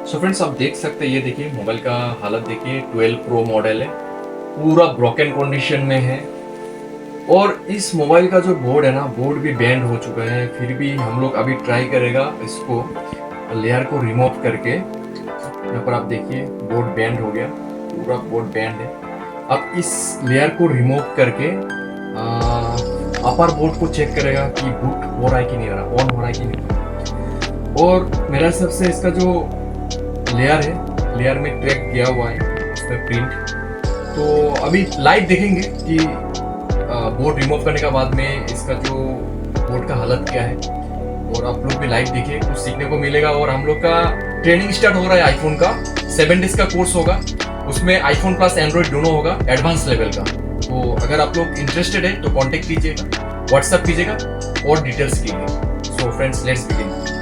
So friends आप देख सकते हैं, ये देखिए मोबाइल का हालत देखिए, 12 प्रो मॉडल है, पूरा ब्रोकन कंडीशन में है। और इस मोबाइल का जो बोर्ड है ना, बोर्ड भी बैंड हो चुका है। फिर भी हम लोग अभी ट्राई करेगा इसको लेयर को रिमूव करके। यहाँ पर आप देखिए बोर्ड बैंड हो गया, पूरा बोर्ड बैंड है। अब इस लेयर को रिमूव करके अपर बोर्ड को चेक करेगा कि बूट हो रहा है कि नहीं हो रहा, ऑन हो रहा है कि नहीं। और मेरा हिसाब से इसका जो लेयर है, लेयर में ट्रैक किया हुआ है उसमें प्रिंट। तो अभी लाइव देखेंगे कि बोर्ड रिमूव करने के बाद में इसका जो बोर्ड का हालत क्या है। और आप लोग भी लाइव देखिए, कुछ सीखने को मिलेगा। और हम लोग का ट्रेनिंग स्टार्ट हो रहा है आईफोन का, 7 डेज का कोर्स होगा। उसमें आईफोन प्लस एंड्रॉइड दोनों होगा, एडवांस लेवल का। तो अगर आप लोग इंटरेस्टेड है तो कांटेक्ट कीजिएगा, व्हाट्सएप कीजिएगा और डिटेल्स कीजिएगा। So friends, let's begin.